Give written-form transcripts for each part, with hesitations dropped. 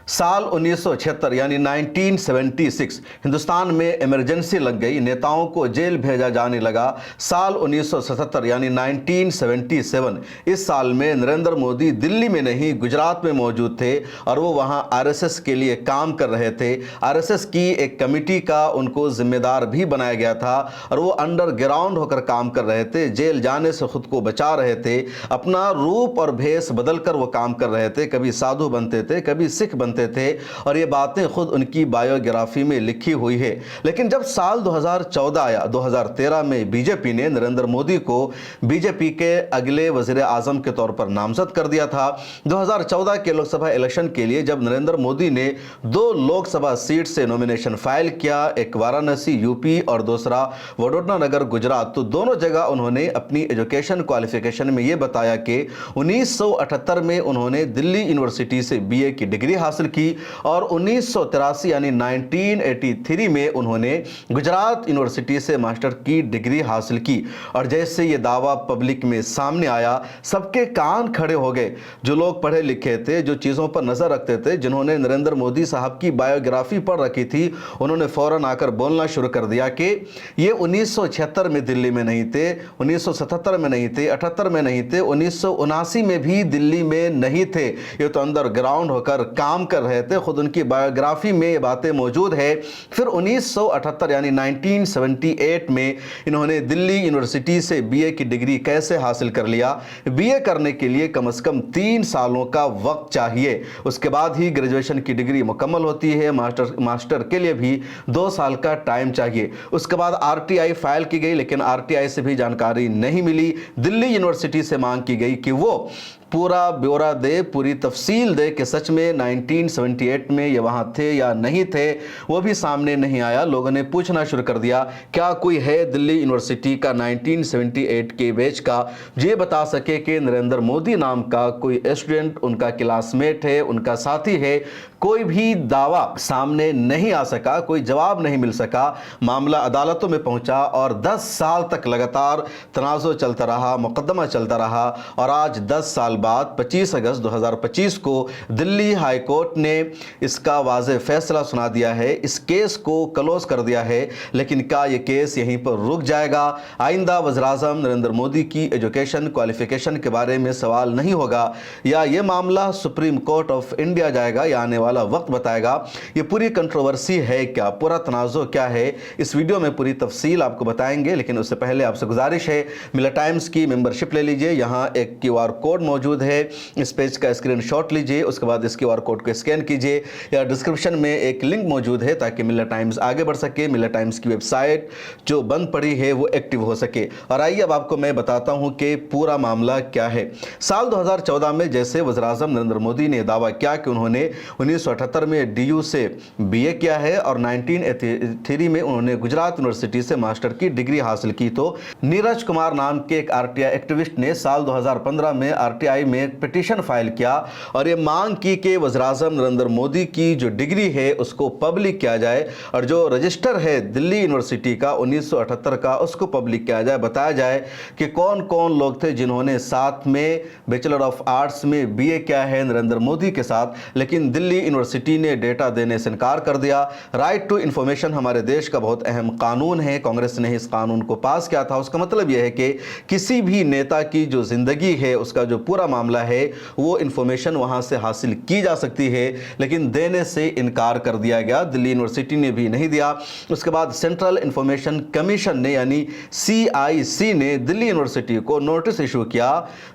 साल 1976 यानी 1976 हिंदुस्तान में इमरजेंसी लग गई, नेताओं को जेल भेजा जाने लगा। साल 1977 यानी 1977 इस साल में नरेंद्र मोदी दिल्ली में नहीं गुजरात में मौजूद थे और वो वहाँ आरएसएस के लिए काम कर रहे थे। आरएसएस की एक कमेटी का उनको जिम्मेदार भी बनाया गया था और वो अंडरग्राउंड होकर काम कर रहे थे, जेल जाने से खुद को बचा रहे थे, अपना रूप और भेष बदलकर वो काम कर रहे थे। कभी साधु बनते थे, कभी सिख बनते थे और ये बातें खुद उनकी बायोग्राफी में लिखी हुई है। लेकिन जब साल 2014 आया, 2013 में बीजेपी ने नरेंद्र मोदी को बीजेपी के अगले वजीर आजम के तौर पर नामजद कर दिया था। 2014 के लोकसभा इलेक्शन के लिए जब नरेंद्र मोदी ने 2 लोकसभा सीट से नॉमिनेशन फाइल किया, एक वाराणसी यूपी और दूसरा वडोदरा नगर गुजरात, तो दोनों जगह उन्होंने अपनी एजुकेशन क्वालिफिकेशन में यह बताया कि 1978 में उन्होंने दिल्ली यूनिवर्सिटी से बीए की डिग्री हासिल की और 1983 यानी 1983 में उन्होंने गुजरात यूनिवर्सिटी से मास्टर की डिग्री हासिल की। और जैसे ये दावा पब्लिक में सामने आया, सबके कान खड़े हो गए। जो लोग पढ़े लिखे थे, जो चीज़ों पर नज़र रखते थे, जिन्होंने नरेंद्र मोदी साहब की बायोग्राफी पढ़ रखी थी, उन्होंने फौरन आकर बोलना शुरू कर दिया कि ये 1976 में दिल्ली में नहीं थे, 1977 में नहीं थे, 78 में नहीं थे, 1979 में भी दिल्ली में नहीं थे। ये तो अंडरग्राउंड होकर काम कर रहे थे। खुद उनकी बायोग्राफी में ये बातें मौजूद है। फिर 1978 यानी 1978 में इन्होंने दिल्ली यूनिवर्सिटी से बीए की डिग्री कैसे हासिल कर लिया? बीए करने के लिए कम से कम 3 सालों का वक्त चाहिए, उसके बाद ही ग्रेजुएशन की डिग्री मुकम्मल होती है। मास्टर के लिए भी 2 साल का टाइम चाहिए। उसके बाद आरटीआई फाइल की गई, लेकिन आरटीआई से भी जानकारी नहीं मिली। दिल्ली यूनिवर्सिटी से मांग की गई कि वो पूरा ब्यौरा दे, पूरी तफसील दे कि सच में 1978 में ये वहाँ थे या नहीं थे। वो भी सामने नहीं आया। लोगों ने पूछना शुरू कर दिया, क्या कोई है दिल्ली यूनिवर्सिटी का 1978 के बैच का जो ये बता सके कि नरेंद्र मोदी नाम का कोई स्टूडेंट उनका क्लासमेट है, उनका साथी है? कोई भी दावा सामने नहीं आ सका, कोई जवाब नहीं मिल सका। मामला अदालतों में पहुंचा और 10 साल तक लगातार तनाज़ो चलता रहा, मुकदमा चलता रहा और आज 10 साल बाद 25 अगस्त 2025 को दिल्ली हाई कोर्ट ने इसका वाज़ेह फैसला सुना दिया है, इस केस को क्लोज कर दिया है। लेकिन क्या ये केस यहीं पर रुक जाएगा? आइंदा वज़ीर-ए-आज़म नरेंद्र मोदी की एजुकेशन क्वालिफिकेशन के बारे में सवाल नहीं होगा या ये मामला सुप्रीम कोर्ट ऑफ इंडिया जाएगा? या आने वाला वक्त बताएगा। ये पूरी कंट्रोवर्सी है क्या, पूरा तनाज़ो क्या है, इस वीडियो में पूरी तफसील आपको बताएंगे। लेकिन उससे पहले आपसे गुजारिश है, मिला टाइम्स की मेंबरशिप ले लीजिए। यहाँ एक क्यूआर कोड मौजूद है, इस पेज का स्क्रीनशॉट लीजिए, उसके बाद इस क्यूआर कोड को स्कैन कीजिए या डिस्क्रिप्शन में एक लिंक मौजूद है ताकि मिला टाइम्स आगे बढ़ सके, मिला टाइम्स की वेबसाइट जो बंद पड़ी है वो एक्टिव हो सके। और आइए अब आपको मैं बताता हूँ कि पूरा मामला क्या है। साल 2014 में जैसे वज़ीर-ए-आज़म नरेंद्र मोदी ने दावा किया कि उन्होंने 1978 में डीयू से बीए किया है और 1983 में उन्होंने गुजरात यूनिवर्सिटी से मास्टर की डिग्री हासिल की, तो नीरज कुमार नाम के एक आरटीआई एक्टिविस्ट ने साल 2015 में आरटीआई में एक पिटीशन फाइल किया और ये मांग की कि वज़ीर-ए-आज़म नरेंद्र मोदी की जो डिग्री है उसको पब्लिक किया जाए और जो रजिस्टर है दिल्ली यूनिवर्सिटी का 1978 का उसको पब्लिक किया जाए। बताया जाए कि कौन कौन लोग थे जिन्होंने साथ में बैचलर ऑफ आर्ट्स में बीए किया है नरेंद्र मोदी के साथ। लेकिन दिल्ली यूनिवर्सिटी ने डेटा देने से इनकार कर दिया। राइट टू इंफॉर्मेशन हमारे देश का बहुत अहम कानून है, कांग्रेस ने इस कानून को पास किया था। उसका मतलब यह है कि किसी भी नेता की जो जिंदगी है, उसका जो पूरा मामला है, वो इंफॉर्मेशन वहां से हासिल की जा सकती है, लेकिन देने से इनकार कर दिया गया। दिल्ली यूनिवर्सिटी ने भी नहीं दिया। उसके बाद सेंट्रल इंफॉर्मेशन कमीशन ने यानी CIC ने दिल्ली यूनिवर्सिटी को नोटिस इशू किया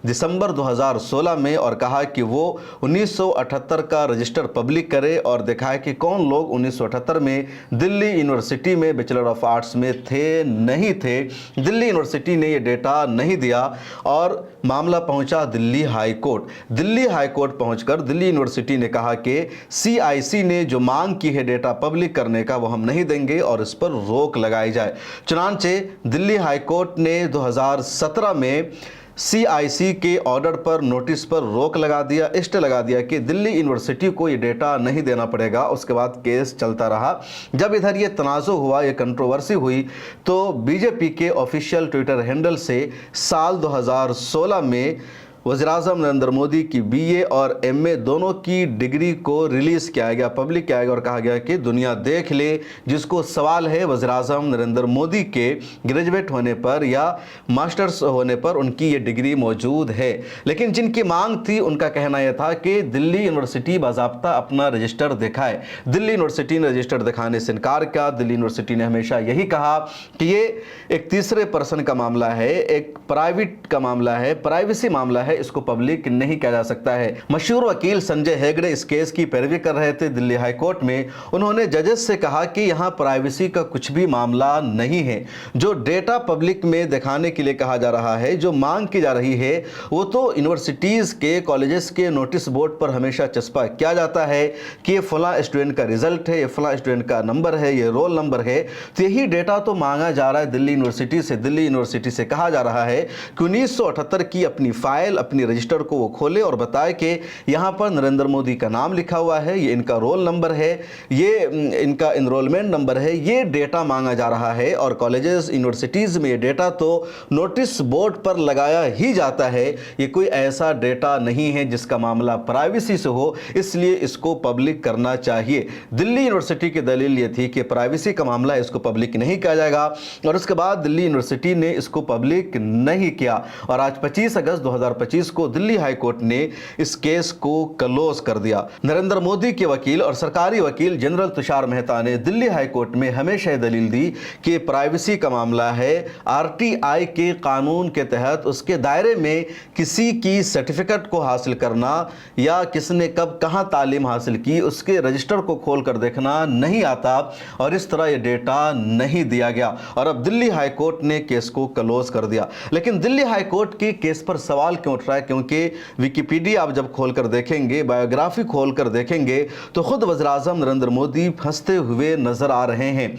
दिसंबर 2016 में और कहा कि वो 1978 का रजिस्टर पब्लिक करे और दिखाए कि कौन लोग 1978 में दिल्ली यूनिवर्सिटी में बैचलर ऑफ आर्ट्स में थे, नहीं थे। दिल्ली यूनिवर्सिटी ने ये डेटा नहीं दिया और मामला पहुंचा Delhi high court. Delhi high court पहुंचकर दिल्ली यूनिवर्सिटी ने कहा कि CIC ने जो मांग की है डेटा पब्लिक करने का, वो हम नहीं देंगे और इस पर रोक लगाई जाए। चुनांचे दिल्ली हाई कोर्ट ने 2017 में CIC के ऑर्डर पर, नोटिस पर रोक लगा दिया, स्टे लगा दिया कि दिल्ली यूनिवर्सिटी को ये डेटा नहीं देना पड़ेगा। उसके बाद केस चलता रहा। जब इधर ये तनाज़ो हुआ, ये कंट्रोवर्सी हुई, तो बीजेपी के ऑफिशियल ट्विटर हैंडल से साल 2016 में वज़ीर-ए-आज़म नरेंद्र मोदी की बीए और एमए दोनों की डिग्री को रिलीज़ किया गया, पब्लिक किया गया और कहा गया कि दुनिया देख ले, जिसको सवाल है वज़ीर-ए-आज़म नरेंद्र मोदी के ग्रेजुएट होने पर या मास्टर्स होने पर उनकी ये डिग्री मौजूद है। लेकिन जिनकी मांग थी उनका कहना यह था कि दिल्ली यूनिवर्सिटी बाज़ाब्ता अपना रजिस्टर दिखाए। दिल्ली यूनिवर्सिटी ने रजिस्टर दिखाने से इनकार किया। दिल्ली यूनिवर्सिटी ने हमेशा यही कहा कि ये एक तीसरे पर्सन का मामला है, एक प्राइवेट का मामला है, प्राइवेसी मामला है, इसको पब्लिक नहीं किया जा सकता है। मशहूर वकील संजय हेगड़े इस केस की पैरवी कर रहे थे दिल्ली हाई कोर्ट में। उन्होंने जजेस से कहा कि यहां प्राइवेसी का कुछ भी मामला नहीं है। जो डेटा पब्लिक में दिखाने के लिए कहा जा रहा है, जो मांग की जा रही है, वो तो यूनिवर्सिटीज के, कॉलेजेस के नोटिस बोर्ड पर हमेशा चस्पा किया जाता है कि ये फला स्टूडेंट का रिजल्ट है, ये फला स्टूडेंट का नंबर है, ये रोल नंबर है। तो यही डेटा तो मांगा जा रहा है दिल्ली यूनिवर्सिटी से। दिल्ली यूनिवर्सिटी से कहा जा रहा है कि 1978 की अपनी फाइल, अपनी रजिस्टर को वो खोले और बताए कि यहाँ पर नरेंद्र मोदी का नाम लिखा हुआ है, ये इनका रोल नंबर है, ये इनका इनरोलमेंट नंबर है। ये डेटा मांगा जा रहा है और कॉलेजेस, यूनिवर्सिटीज़ में ये डेटा तो नोटिस बोर्ड पर लगाया ही जाता है। ये कोई ऐसा डेटा नहीं है जिसका मामला प्राइवेसी से हो, इसलिए इसको पब्लिक करना चाहिए। दिल्ली यूनिवर्सिटी की दलील ये थी कि प्राइवेसी का मामला है, इसको पब्लिक नहीं किया जाएगा और उसके बाद दिल्ली यूनिवर्सिटी ने इसको पब्लिक नहीं किया और आज 25 अगस्त 2025 को दिल्ली हाई कोर्ट ने इस केस को क्लोज कर दिया। नरेंद्र मोदी के वकील और सरकारी वकील जनरल तुषार मेहता ने दिल्ली हाई कोर्ट में हमेशा दलील दी कि प्राइवेसी का मामला है। आरटीआई के कानून के तहत उसके दायरे में किसी की सर्टिफिकेट को हासिल करना या किसने कब कहां तालीम हासिल की, उसके रजिस्टर को खोल कर देखना नहीं आता और इस तरह यह डेटा नहीं दिया गया और अब दिल्ली हाई कोर्ट ने केस को क्लोज कर दिया। लेकिन दिल्ली हाई कोर्ट के केस पर सवाल क्यों उठ रहा है? क्योंकि विकिपीडिया आप जब खोलकर देखेंगे, बायोग्राफी खोलकर देखेंगे तो खुद वज़ीर-ए-आज़म नरेंद्र मोदी फंसते हुए नजर आ रहे हैं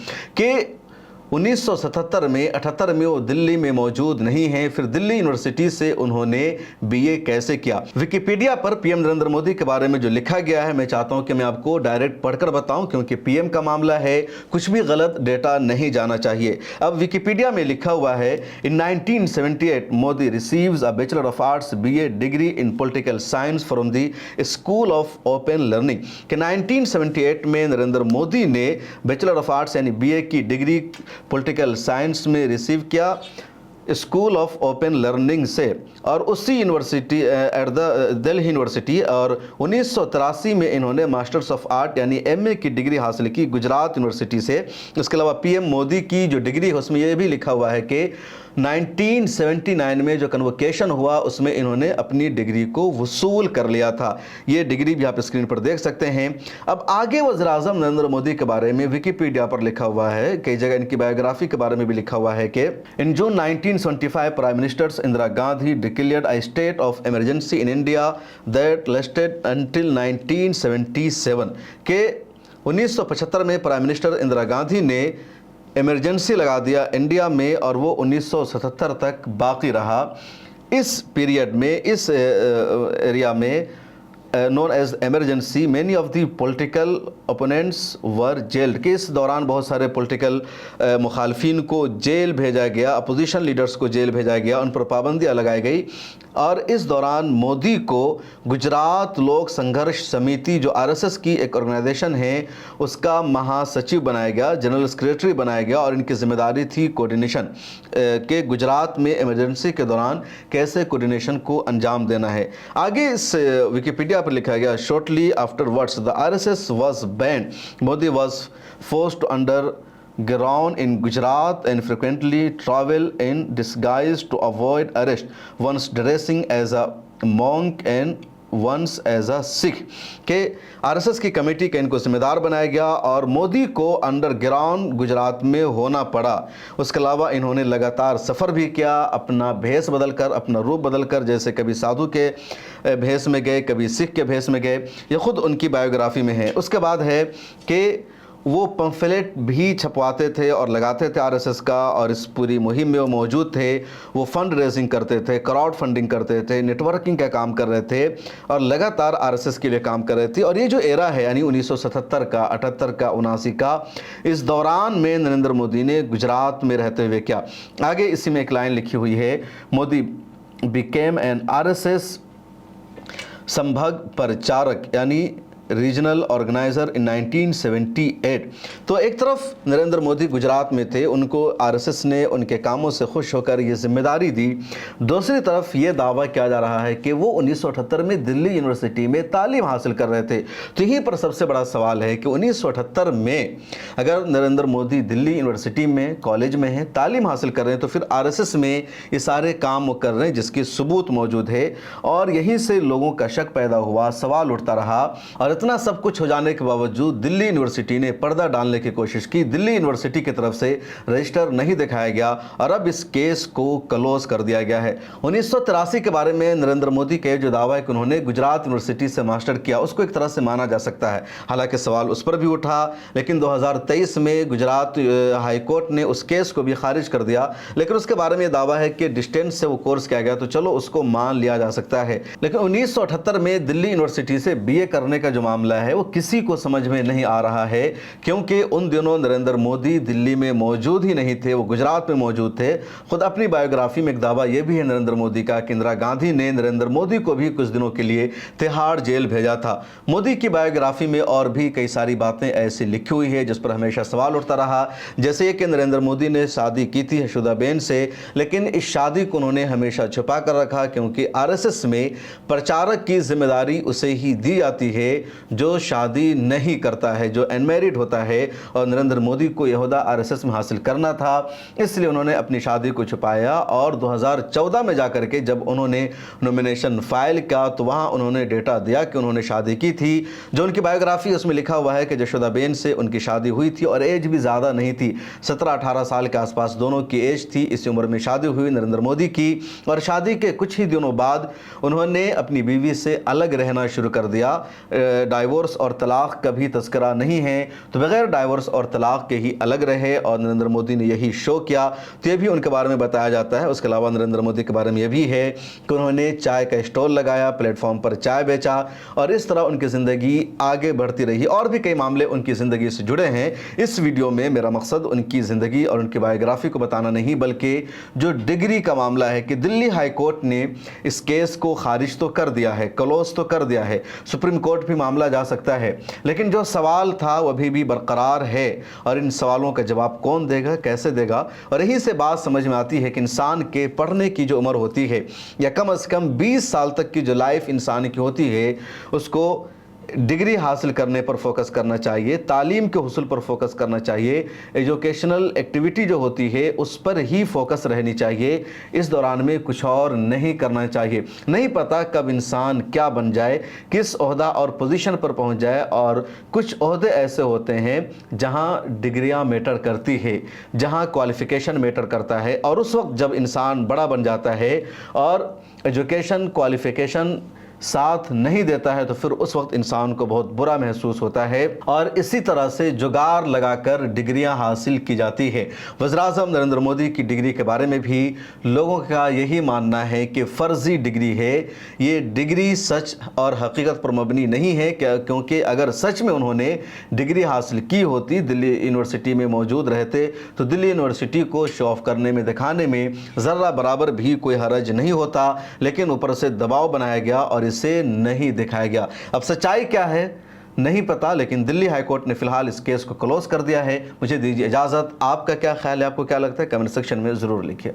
कि 1977 में 78 में वो दिल्ली में मौजूद नहीं है। फिर दिल्ली यूनिवर्सिटी से उन्होंने बीए कैसे किया? विकिपीडिया पर पीएम नरेंद्र मोदी के बारे में जो लिखा गया है, मैं चाहता हूं कि मैं आपको डायरेक्ट पढ़कर बताऊं क्योंकि पीएम का मामला है, कुछ भी गलत डेटा नहीं जाना चाहिए। अब विकिपीडिया में लिखा हुआ है, इन 1978 Modi receives a bachelor of arts BA degree in political science from the school of open learning. कि 1978 में नरेंद्र मोदी ने बैचलर ऑफ आर्ट्स यानी बीए की डिग्री पॉलिटिकल साइंस में रिसीव किया स्कूल ऑफ ओपन लर्निंग से और उसी university at the Delhi university. और 1983 में इन्होंने मास्टर्स ऑफ आर्ट यानी एमए की डिग्री हासिल की गुजरात यूनिवर्सिटी से। इसके अलावा पीएम मोदी की जो डिग्री है उसमें यह भी लिखा हुआ है कि 1979 में जो कन्वोकेशन हुआ उसमें इन्होंने अपनी डिग्री को वसूल कर लिया था। ये डिग्री भी आप स्क्रीन पर देख सकते हैं। अब आगे वज़ीर-ए-आज़म नरेंद्र मोदी के बारे में विकिपीडिया पर लिखा हुआ है, कई जगह इनकी बायोग्राफी के बारे में भी लिखा हुआ है कि इन जून 1975 prime ministers Indira Gandhi declared a state of emergency in India that lasted until 1977। के 1975 में प्राइम मिनिस्टर इंदिरा गांधी ने इमरजेंसी लगा दिया इंडिया में और वो 1977 तक बाकी रहा। इस पीरियड में, इस एरिया में known as emergency, many of the political opponents were jailed। कि इस दौरान बहुत सारे पॉलिटिकल मुखालफिन को जेल भेजा गया, अपोजिशन लीडर्स को जेल भेजा गया, उन पर पाबंदियाँ लगाई गई। और इस दौरान मोदी को गुजरात लोक संघर्ष समिति जो आरएसएस की एक ऑर्गेनाइजेशन है उसका महासचिव बनाया गया, जनरल सेक्रेटरी बनाया गया और इनकी जिम्मेदारी थी कोऑर्डिनेशन के गुजरात में इमरजेंसी के दौरान कैसे कोऑर्डिनेशन को अंजाम देना है। आगे इस विकिपीडिया पर लिखा गया, shortly afterwards the RSS was banned, Modi was forced to under ground in Gujarat and frequently travel in disguise to avoid arrest, once dressing as a monk and once as a Sikh। के RSS की committee का इनको जिम्मेदार बनाया गया और मोदी को underground Gujarat में होना पड़ा। उसके अलावा इन्होंने लगातार सफ़र भी किया, अपना भेष बदलकर, अपना रूप बदलकर, जैसे कभी साधु के भेष में गए, कभी सिख के भेष में गए। ये खुद उनकी बायोग्राफी में है। उसके बाद है कि वो पंफलेट भी छपवाते थे और लगाते थे आरएसएस का और इस पूरी मुहिम में वो मौजूद थे। वो फंड रेजिंग करते थे, क्राउड फंडिंग करते थे, नेटवर्किंग का काम कर रहे थे और लगातार आरएसएस के लिए काम कर रहे थे। और ये जो एरा है यानी 1977 का, 78 का, 79 का, इस दौरान में नरेंद्र मोदी ने गुजरात में रहते हुए क्या, आगे इसी में एक लाइन लिखी हुई है, मोदी became an RSS संभग प्रचारक यानी रीजनल ऑर्गेनाइज़र इन 1978। तो एक तरफ नरेंद्र मोदी गुजरात में थे, उनको आरएसएस ने उनके कामों से खुश होकर ये जिम्मेदारी दी। दूसरी तरफ ये दावा किया जा रहा है कि वो 1978 में दिल्ली यूनिवर्सिटी में तालीम हासिल कर रहे थे। तो यहीं पर सबसे बड़ा सवाल है कि 1978 में अगर नरेंद्र मोदी दिल्ली यूनिवर्सिटी में कॉलेज में हैं, तालीम हासिल कर रहे हैं, तो फिर आरएसएस में ये सारे काम वो कर रहे हैं जिसकी सबूत मौजूद है। और यहीं से लोगों का शक पैदा हुआ, सवाल उठता रहा। और इतना सब कुछ हो जाने के बावजूद दिल्ली यूनिवर्सिटी ने पर्दा डालने की कोशिश की। दिल्ली यूनिवर्सिटी की तरफ से रजिस्टर नहीं दिखाया गया और अब इस केस को क्लोज कर दिया गया है। 1983 के बारे में नरेंद्र मोदी के जो दावा है कि उन्होंने गुजरात यूनिवर्सिटी से मास्टर किया, उसको एक तरह से माना जा सकता है। हालांकि सवाल उस पर भी उठा, लेकिन 2023 में गुजरात हाईकोर्ट ने उस केस को भी खारिज कर दिया। लेकिन उसके बारे में दावा है कि डिस्टेंस से वो कोर्स किया गया, तो चलो उसको मान लिया जा सकता है। लेकिन 1978 में दिल्ली यूनिवर्सिटी से बीए करने का जो मामला है वो किसी को समझ में नहीं आ रहा है, क्योंकि उन दिनों नरेंद्र मोदी दिल्ली में मौजूद ही नहीं थे, वो गुजरात में मौजूद थे। खुद अपनी बायोग्राफी में एक दावा यह भी है नरेंद्र मोदी का कि इंदिरा गांधी ने नरेंद्र मोदी को भी कुछ दिनों के लिए तिहाड़ जेल भेजा था। मोदी की बायोग्राफी में और भी कई सारी बातें ऐसी लिखी हुई है जिस पर हमेशा सवाल उठता रहा, जैसे कि नरेंद्र मोदी ने शादी की थी यशोदाबेन से, लेकिन इस शादी को उन्होंने हमेशा छुपा कर रखा, क्योंकि आरएसएस में प्रचारक की जिम्मेदारी उसे ही दी जाती है जो शादी नहीं करता है, जो अनमैरिड होता है। और नरेंद्र मोदी को यह ओहदा आरएसएस में हासिल करना था, इसलिए उन्होंने अपनी शादी को छुपाया। और 2014 में जाकर के जब उन्होंने नॉमिनेशन फाइल किया तो वहां उन्होंने डेटा दिया कि उन्होंने शादी की थी। जो उनकी बायोग्राफी उसमें लिखा हुआ है कि यशोदाबेन से उनकी शादी हुई थी और एज भी ज़्यादा नहीं थी, 17-18 साल के आसपास दोनों की एज थी। इस उम्र में शादी हुई नरेंद्र मोदी की, और शादी के कुछ ही दिनों बाद उन्होंने अपनी बीवी से अलग रहना शुरू कर दिया। डाइवोर्स और तलाक का भी तस्करा नहीं है, तो बगैर डाइवोर्स और तलाक के ही अलग रहे और नरेंद्र मोदी ने यही शो किया। तो ये भी उनके बारे में बताया जाता है। उसके अलावा नरेंद्र मोदी के बारे में यह भी है कि उन्होंने चाय का स्टॉल लगाया, प्लेटफॉर्म पर चाय बेचा, और इस तरह उनकी ज़िंदगी आगे बढ़ती रही। और भी कई मामले उनकी ज़िंदगी से जुड़े हैं। इस वीडियो में मेरा मकसद उनकी ज़िंदगी और उनकी बायोग्राफी को बताना नहीं, बल्कि जो डिग्री का मामला है कि दिल्ली हाई कोर्ट ने इस केस को खारिज तो कर दिया है, क्लोज तो कर दिया है, सुप्रीम कोर्ट भी मामला जा सकता है, लेकिन जो सवाल था वो अभी भी बरकरार है। और इन सवालों का जवाब कौन देगा, कैसे देगा? और यहीं से बात समझ में आती है कि इंसान के पढ़ने की जो उम्र होती है, या कम से कम 20 साल तक की जो लाइफ इंसान की होती है, उसको डिग्री हासिल करने पर फोकस करना चाहिए, तालीम के हुसूल पर फोकस करना चाहिए, एजुकेशनल एक्टिविटी जो होती है उस पर ही फोकस रहनी चाहिए। इस दौरान में कुछ और नहीं करना चाहिए। नहीं पता कब इंसान क्या बन जाए, किस ओहदा और पोजीशन पर पहुंच जाए। और कुछ ओहदे ऐसे होते हैं जहां डिग्रियां मैटर करती है, जहां क्वालिफिकेशन मैटर करता है, और उस वक्त जब इंसान बड़ा बन जाता है और एजुकेशन क्वालिफिकेशन साथ नहीं देता है, तो फिर उस वक्त इंसान को बहुत बुरा महसूस होता है। और इसी तरह से जुगाड़ लगाकर डिग्रियां हासिल की जाती है। वज़ीर-ए-आज़म नरेंद्र मोदी की डिग्री के बारे में भी लोगों का यही मानना है कि फ़र्ज़ी डिग्री है। ये डिग्री सच और हकीकत पर मबनी नहीं है, क्योंकि अगर सच में उन्होंने डिग्री हासिल की होती, दिल्ली यूनिवर्सिटी में मौजूद रहते, तो दिल्ली यूनिवर्सिटी को शो ऑफ करने में, दिखाने में ज़र्रा बराबर भी कोई हरज नहीं होता। लेकिन ऊपर से दबाव बनाया गया और इसे नहीं दिखाया गया। अब सच्चाई क्या है नहीं पता, लेकिन दिल्ली हाई कोर्ट ने फिलहाल इस केस को क्लोज कर दिया है। मुझे दीजिए इजाज़त। आपका क्या ख्याल है, आपको क्या लगता है? कमेंट सेक्शन में ज़रूर लिखिए।